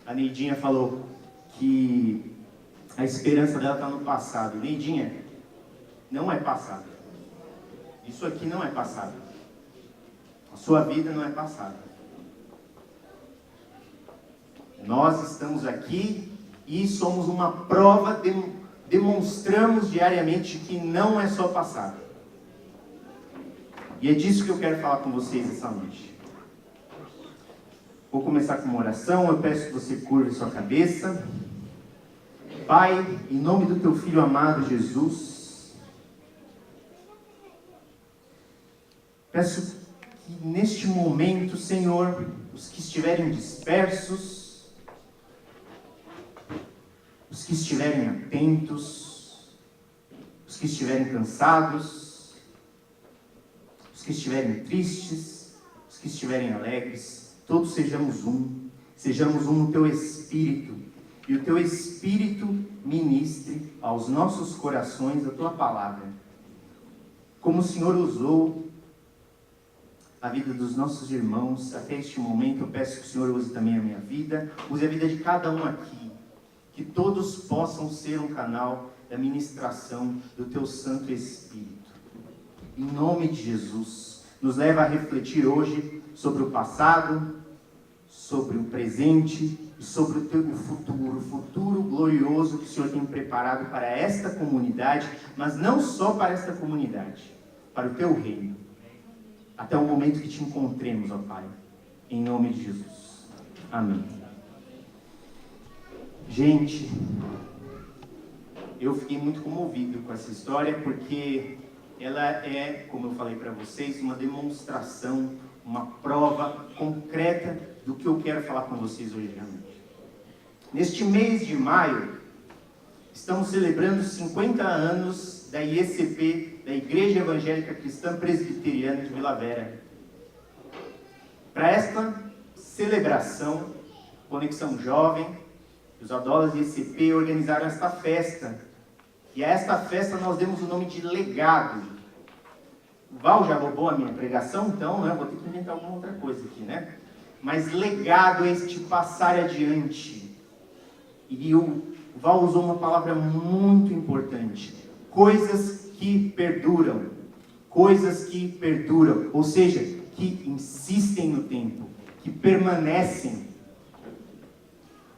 A Neidinha falou que a esperança dela está no passado. Neidinha, não é passado. Isso aqui não é passado. A sua vida não é passada. Nós estamos aqui e somos uma prova, demonstramos diariamente que não é só passado. E é disso que eu quero falar com vocês essa noite. Vou começar com uma oração. Eu peço que você curve sua cabeça. Pai, em nome do teu Filho amado Jesus, peço que neste momento, Senhor, os que estiverem dispersos, os que estiverem atentos, os que estiverem cansados, os que estiverem tristes, os que estiverem alegres, todos sejamos um no teu Espírito, e o teu Espírito ministre aos nossos corações a tua palavra. Como o Senhor usou a vida dos nossos irmãos até este momento, eu peço que o Senhor use também a minha vida, use a vida de cada um aqui, que todos possam ser um canal da ministração do teu Santo Espírito. Em nome de Jesus, nos leva a refletir hoje sobre o passado, sobre o presente e sobre o teu futuro glorioso que o Senhor tem preparado para esta comunidade, mas não só para esta comunidade, para o teu reino. Até o momento que te encontremos, ó Pai, em nome de Jesus. Amém. Gente, eu fiquei muito comovido com essa história, porque ela é, como eu falei para vocês, uma demonstração, uma prova concreta do que eu quero falar com vocês hoje à noite. Neste mês de maio, estamos celebrando 50 anos da IECP, da Igreja Evangélica Cristã Presbiteriana de Vila Vera. Para esta celebração, Conexão Jovem, os Adolas de IECP organizaram esta festa. E a esta festa nós demos o nome de Legado. O Val já roubou a minha pregação, então, né? Vou ter que inventar alguma outra coisa aqui, né? Mas legado é este passar adiante. E o Val usou uma palavra muito importante. Coisas que perduram. Coisas que perduram. Ou seja, que insistem no tempo. Que permanecem.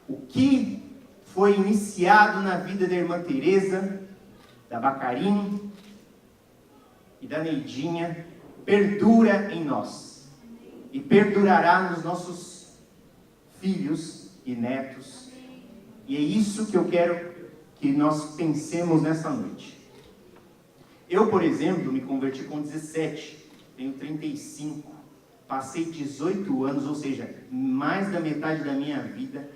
O que foi iniciado na vida da irmã Teresa, da Bacarim e da Neidinha, perdura em nós. E perdurará nos nossos filhos e netos. E é isso que eu quero que nós pensemos nessa noite. Eu, por exemplo, me converti com 17, tenho 35, passei 18 anos, ou seja, mais da metade da minha vida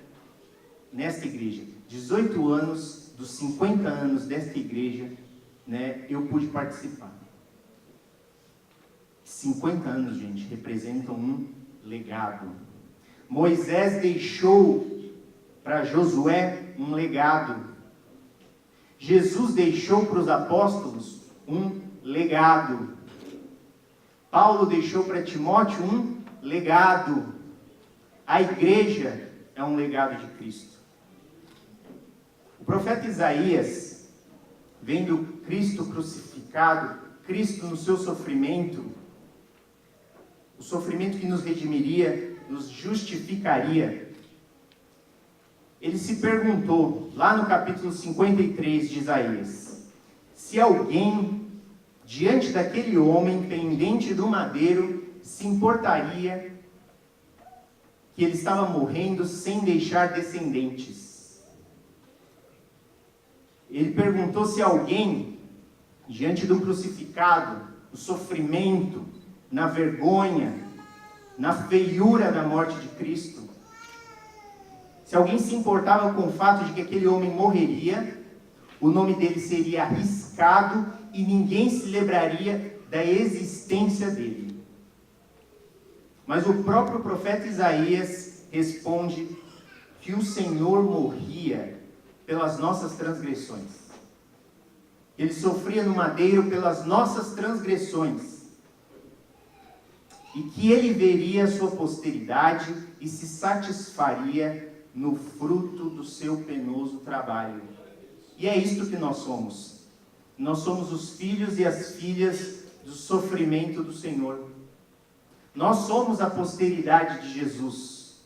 nesta igreja. 18 anos, dos 50 anos desta igreja, né, eu pude participar. 50 anos, gente, representam um legado. Moisés deixou para Josué um legado. Jesus deixou para os apóstolos um legado. Paulo deixou para Timóteo um legado. A igreja é um legado de Cristo. O profeta Isaías, vendo Cristo crucificado, Cristo no seu sofrimento, o sofrimento que nos redimiria, nos justificaria, ele se perguntou, lá no capítulo 53 de Isaías, se alguém, diante daquele homem pendente do madeiro, se importaria que ele estava morrendo sem deixar descendentes. Ele perguntou se alguém, diante do crucificado, o sofrimento, na vergonha, na feiura da morte de Cristo, se alguém se importava com o fato de que aquele homem morreria, o nome dele seria arriscado e ninguém se lembraria da existência dele. Mas o próprio profeta Isaías responde que o Senhor morria pelas nossas transgressões. Ele sofria no madeiro pelas nossas transgressões. E que ele veria a sua posteridade e se satisfaria no fruto do seu penoso trabalho. E é isto que nós somos. Nós somos os filhos e as filhas do sofrimento do Senhor. Nós somos a posteridade de Jesus.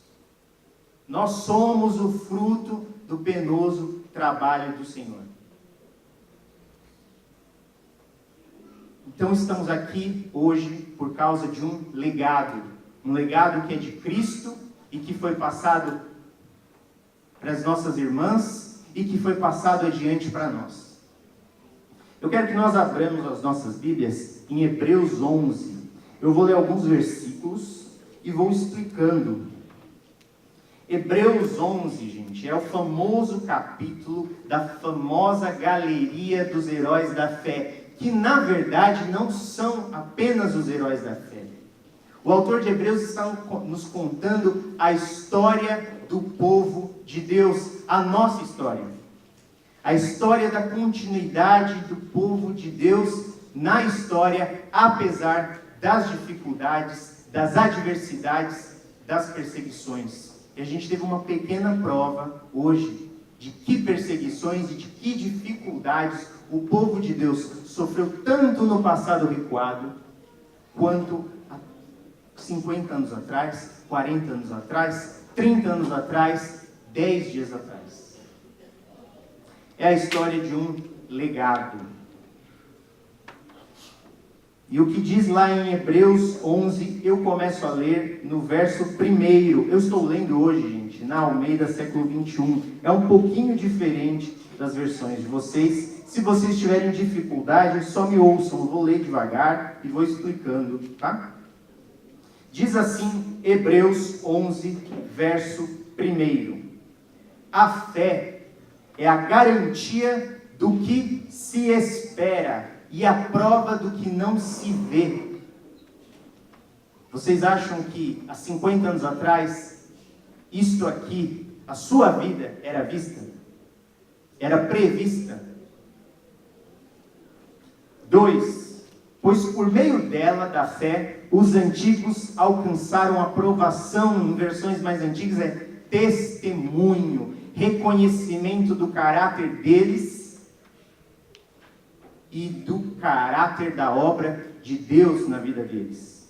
Nós somos o fruto do penoso trabalho do Senhor. Então estamos aqui hoje por causa de um legado que é de Cristo e que foi passado para as nossas irmãs e que foi passado adiante para nós. Eu quero que nós abramos as nossas Bíblias em Hebreus 11. Eu vou ler alguns versículos e vou explicando. Hebreus 11, gente, é o famoso capítulo da famosa galeria dos heróis da fé, que na verdade não são apenas os heróis da fé. O autor de Hebreus está nos contando a história do povo de Deus, a nossa história. A história da continuidade do povo de Deus na história, apesar das dificuldades, das adversidades, das perseguições. E a gente teve uma pequena prova hoje de que perseguições e de que dificuldades o povo de Deus sofreu tanto no passado recuado, quanto há 50 anos atrás, 40 anos atrás, 30 anos atrás, 10 dias atrás. É a história de um legado. E o que diz lá em Hebreus 11, eu começo a ler no verso 1. Eu estou lendo hoje, gente, na Almeida século 21. É um pouquinho diferente das versões de vocês. Se vocês tiverem dificuldade, só me ouçam. Eu vou ler devagar e vou explicando, tá? Diz assim, Hebreus 11, verso 1. A fé é a garantia do que se espera e a prova do que não se vê. Vocês acham que há 50 anos atrás, isto aqui, a sua vida, era vista? Era prevista? 2. Pois por meio dela, da fé, os antigos alcançaram aprovação. Em versões mais antigas é testemunho, reconhecimento do caráter deles e do caráter da obra de Deus na vida deles.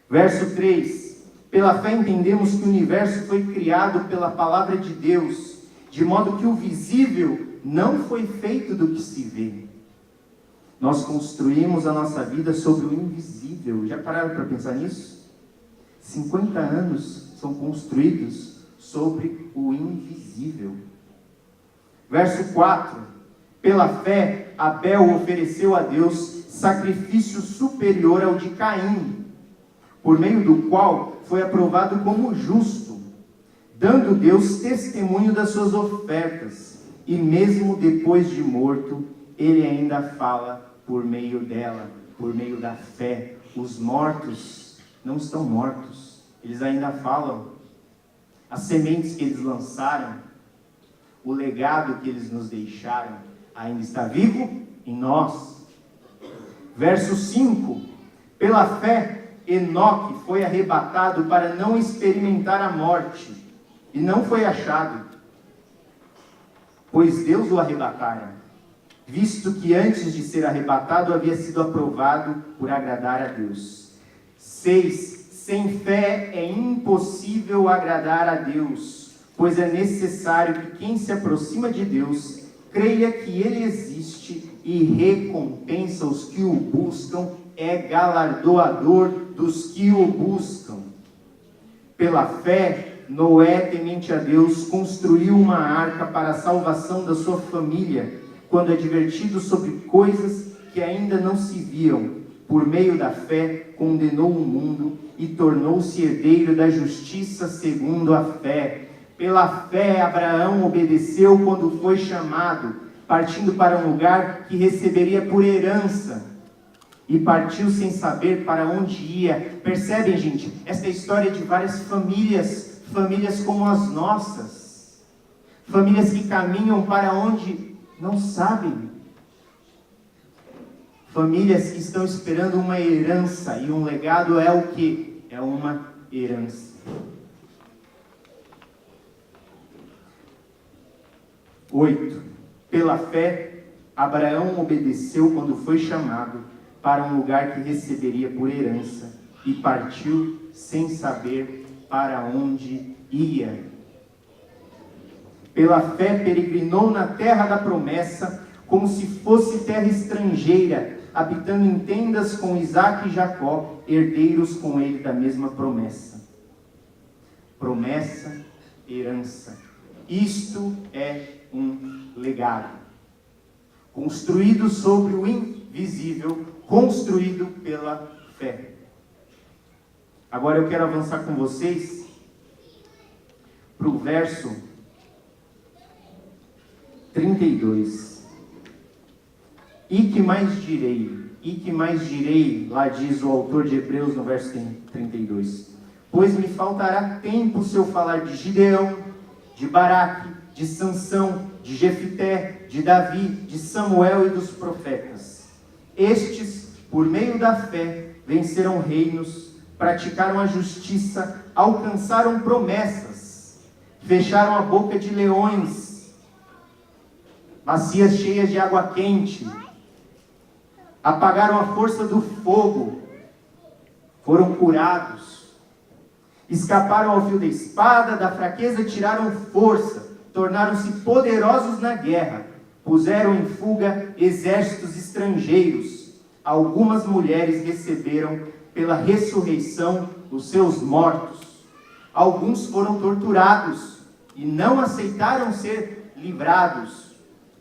Verso 3. Pela fé entendemos que o universo foi criado pela palavra de Deus, de modo que o visível não foi feito do que se vê. Nós construímos a nossa vida sobre o invisível. Já pararam para pensar nisso? 50 anos são construídos sobre o invisível. Verso 4. Pela fé, Abel ofereceu a Deus sacrifício superior ao de Caim, por meio do qual foi aprovado como justo, dando Deus testemunho das suas ofertas, e mesmo depois de morto, ele ainda fala por meio dela, por meio da fé. Os mortos não estão mortos, eles ainda falam. As sementes que eles lançaram, o legado que eles nos deixaram, ainda está vivo em nós. Verso 5. Pela fé, Enoque foi arrebatado para não experimentar a morte, e não foi achado, pois Deus o arrebatara, visto que antes de ser arrebatado havia sido aprovado por agradar a Deus. 6. Sem fé é impossível agradar a Deus, pois é necessário que quem se aproxima de Deus creia que Ele existe e recompensa os que o buscam, é galardoador dos que o buscam. Pela fé, Noé, temente a Deus, construiu uma arca para a salvação da sua família, quando advertido sobre coisas que ainda não se viam. Por meio da fé, condenou o mundo e tornou-se herdeiro da justiça segundo a fé. Pela fé, Abraão obedeceu quando foi chamado, partindo para um lugar que receberia por herança. E partiu sem saber para onde ia. Percebem, gente? Esta é a história de várias famílias, famílias como as nossas. Famílias que caminham para onde não sabem. Famílias que estão esperando uma herança. E um legado é o quê? É uma herança. 8. Pela fé, Abraão obedeceu quando foi chamado para um lugar que receberia por herança e partiu sem saber para onde ia. Pela fé, peregrinou na terra da promessa, como se fosse terra estrangeira, habitando em tendas com Isaque e Jacó, herdeiros com ele da mesma promessa. Promessa, herança. Isto é um legado. Construído sobre o invisível, construído pela fé. Agora eu quero avançar com vocês para o verso 32. E que mais direi? E que mais direi? Lá diz o autor de Hebreus no verso 32. Pois me faltará tempo se eu falar de Gideão, de Baraque, de Sansão, de Jefité, de Davi, de Samuel e dos profetas. Estes, por meio da fé, venceram reinos, praticaram a justiça, alcançaram promessas, fecharam a boca de leões, bacias cheias de água quente, apagaram a força do fogo, foram curados, escaparam ao fio da espada, da fraqueza tiraram força, tornaram-se poderosos na guerra, puseram em fuga exércitos estrangeiros. Algumas mulheres receberam pela ressurreição os seus mortos. Alguns foram torturados e não aceitaram ser livrados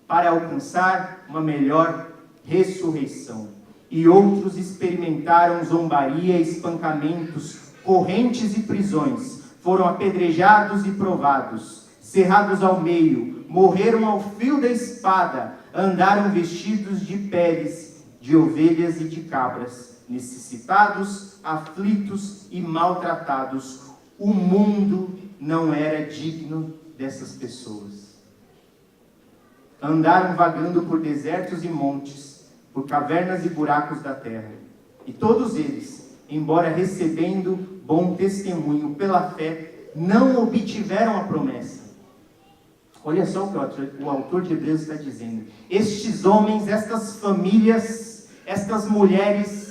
para alcançar uma melhor ressurreição. E outros experimentaram zombaria, espancamentos, correntes e prisões. Foram apedrejados e provados, cerrados ao meio, morreram ao fio da espada, andaram vestidos de peles de ovelhas e de cabras, necessitados, aflitos e maltratados. O mundo não era digno dessas pessoas. Andaram vagando por desertos e montes, por cavernas e buracos da terra. E todos eles, embora recebendo bom testemunho pela fé, não obtiveram a promessa. Olha só o que o autor de Hebreus está dizendo. Estes homens, estas famílias, estas mulheres,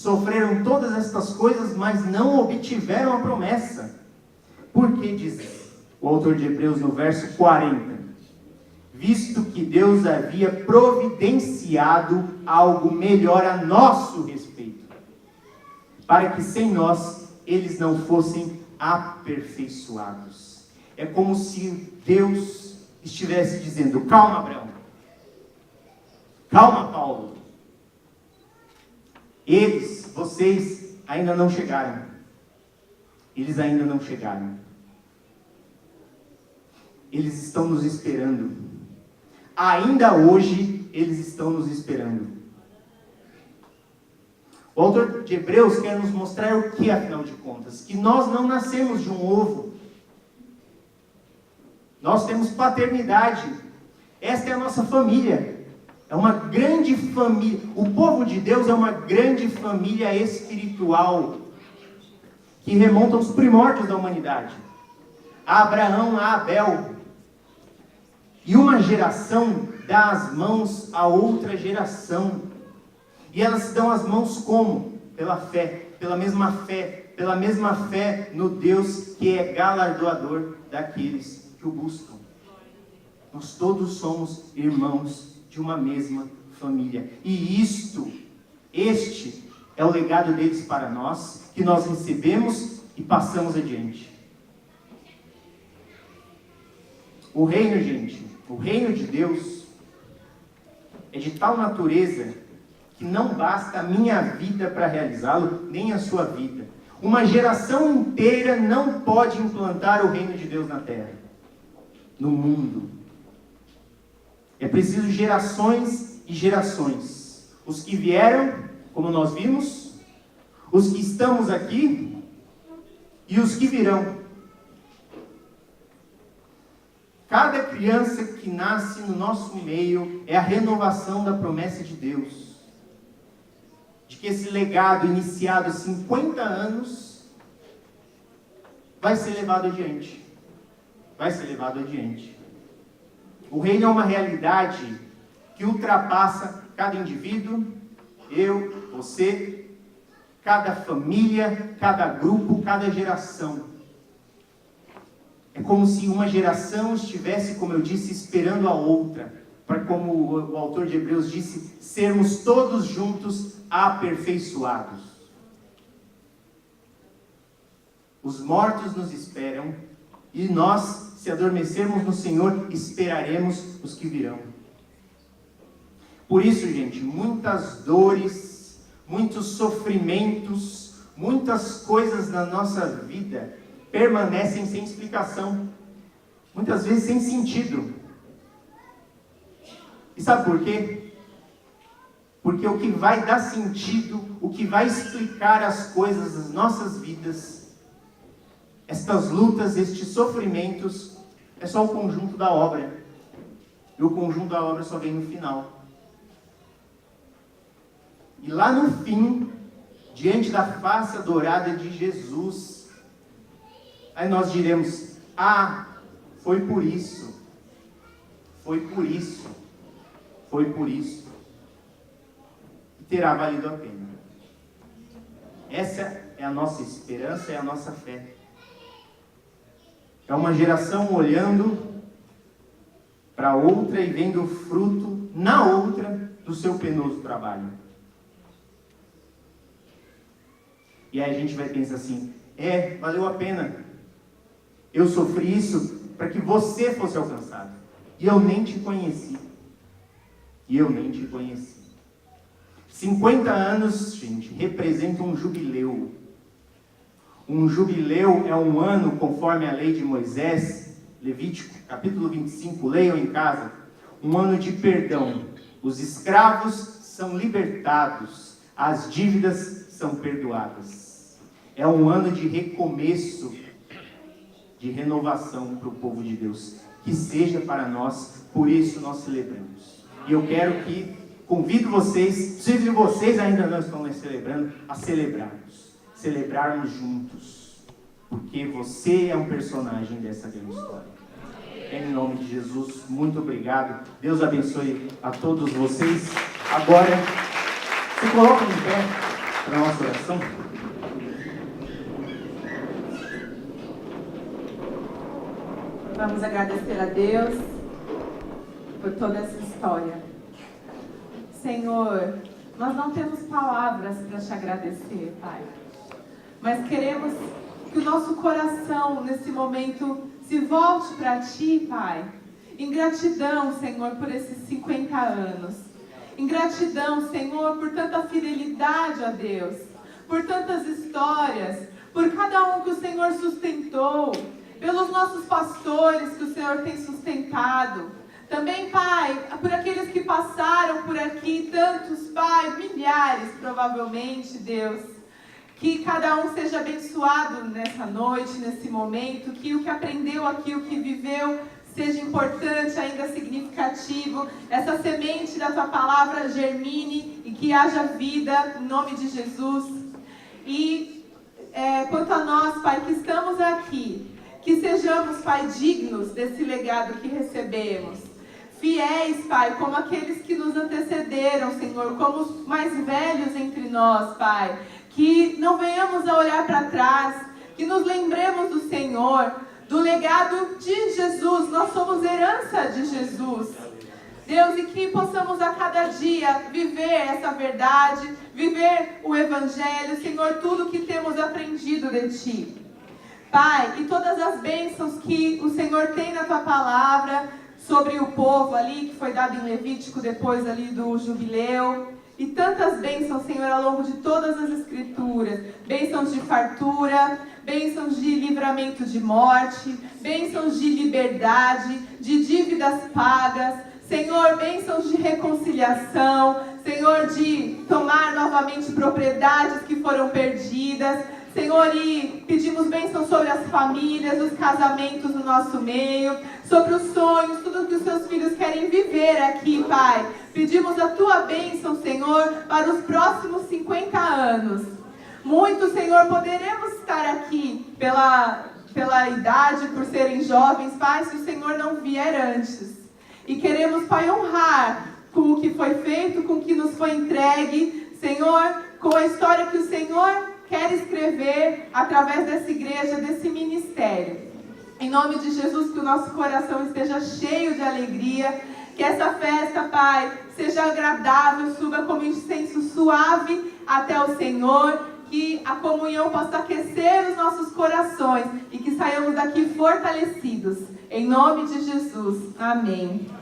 sofreram todas estas coisas, mas não obtiveram a promessa. Por que diz o autor de Hebreus no verso 40? Visto que Deus havia providenciado algo melhor a nosso respeito, para que sem nós eles não fossem aperfeiçoados. É como se Deus estivesse dizendo: calma, Abraão, calma, Paulo, vocês ainda não chegaram, eles ainda não chegaram, eles estão nos esperando, ainda hoje eles estão nos esperando. O autor de Hebreus quer nos mostrar o que, afinal de contas? Que nós não nascemos de um ovo. Nós temos paternidade. Esta é a nossa família. É uma grande família. O povo de Deus é uma grande família espiritual que remonta aos primórdios da humanidade. A Abraão, a Abel. E uma geração dá as mãos a outra geração. E elas se dão as mãos como? Pela fé, pela mesma fé no Deus que é galardoador daqueles que o buscam. Nós todos somos irmãos de uma mesma família. E este é o legado deles para nós, que nós recebemos e passamos adiante. O reino, gente, o reino de Deus é de tal natureza que não basta a minha vida para realizá-lo, nem a sua vida. Uma geração inteira não pode implantar o reino de Deus na terra, no mundo. É preciso gerações e gerações. Os que vieram, como nós vimos, os que estamos aqui e os que virão. Cada criança que nasce no nosso meio é a renovação da promessa de Deus. De que esse legado iniciado há 50 anos vai ser levado adiante. vai ser levado adiante. O reino é uma realidade que ultrapassa cada indivíduo, eu, você, cada família, cada grupo, cada geração. É como se uma geração estivesse, como eu disse, esperando a outra, para, como o autor de Hebreus disse, sermos todos juntos aperfeiçoados. Os mortos nos esperam e nós, se adormecermos no Senhor, esperaremos os que virão. Por isso, gente, muitas dores, muitos sofrimentos, muitas coisas na nossa vida permanecem sem explicação, muitas vezes sem sentido. E sabe por quê? Porque o que vai dar sentido, o que vai explicar as coisas das nossas vidas, estas lutas, estes sofrimentos, é só o conjunto da obra. E o conjunto da obra só vem no final. E lá no fim, diante da face adorada de Jesus, aí nós diremos, foi por isso, foi por isso, foi por isso. E terá valido a pena. Essa é a nossa esperança, é a nossa fé. É uma geração olhando para outra e vendo o fruto na outra do seu penoso trabalho. E aí a gente vai pensar assim, valeu a pena. Eu sofri isso para que você fosse alcançado. E eu nem te conheci. 50 anos, gente, representam um jubileu. Um jubileu é um ano, conforme a lei de Moisés, Levítico, capítulo 25, leiam em casa, um ano de perdão. Os escravos são libertados, as dívidas são perdoadas. É um ano de recomeço, de renovação para o povo de Deus. Que seja para nós, por isso nós celebramos. E eu quero que, convido vocês, se vocês ainda não estão celebrando, a celebrarmos juntos. Porque você é um personagem dessa grande história. Em nome de Jesus, muito obrigado. Deus abençoe a todos vocês. Agora, se colocam em pé para a nossa oração. Vamos agradecer a Deus por toda essa história. Senhor, nós não temos palavras para te agradecer, Pai. Mas queremos que o nosso coração, nesse momento, se volte para Ti, Pai. Em gratidão, Senhor, por esses 50 anos. Em gratidão, Senhor, por tanta fidelidade a Deus. Por tantas histórias. Por cada um que o Senhor sustentou. Pelos nossos pastores que o Senhor tem sustentado. Também, Pai, por aqueles que passaram por aqui, tantos, Pai, milhares, provavelmente, Deus. Que cada um seja abençoado nessa noite, nesse momento. Que o que aprendeu aqui, o que viveu, seja importante, ainda significativo. Essa semente da Tua palavra germine e que haja vida, em nome de Jesus. E quanto a nós, Pai, que estamos aqui, que sejamos, Pai, dignos desse legado que recebemos. Fiéis, Pai, como aqueles que nos antecederam, Senhor, como os mais velhos entre nós, Pai. Que não venhamos a olhar para trás, que nos lembremos do Senhor, do legado de Jesus. Nós somos herança de Jesus. Deus, e que possamos a cada dia viver essa verdade, viver o Evangelho, Senhor, tudo que temos aprendido de Ti. Pai, e todas as bênçãos que o Senhor tem na Tua palavra sobre o povo ali, que foi dado em Levítico depois ali do jubileu. E tantas bênçãos, Senhor, ao longo de todas as Escrituras. Bênçãos de fartura, bênçãos de livramento de morte, bênçãos de liberdade, de dívidas pagas. Senhor, bênçãos de reconciliação. Senhor, de tomar novamente propriedades que foram perdidas. Senhor, e pedimos bênção sobre as famílias, os casamentos no nosso meio, sobre os sonhos, tudo que os Seus filhos querem viver aqui, Pai. Pedimos a Tua bênção, Senhor, para os próximos 50 anos. Muito, Senhor, poderemos estar aqui pela idade, por serem jovens, Pai, se o Senhor não vier antes. E queremos, Pai, honrar com o que foi feito, com o que nos foi entregue, Senhor, com a história que o Senhor quer escrever através dessa igreja, desse ministério. Em nome de Jesus, que o nosso coração esteja cheio de alegria, que essa festa, Pai, seja agradável, suba como incenso suave até o Senhor, que a comunhão possa aquecer os nossos corações e que saiamos daqui fortalecidos. Em nome de Jesus. Amém.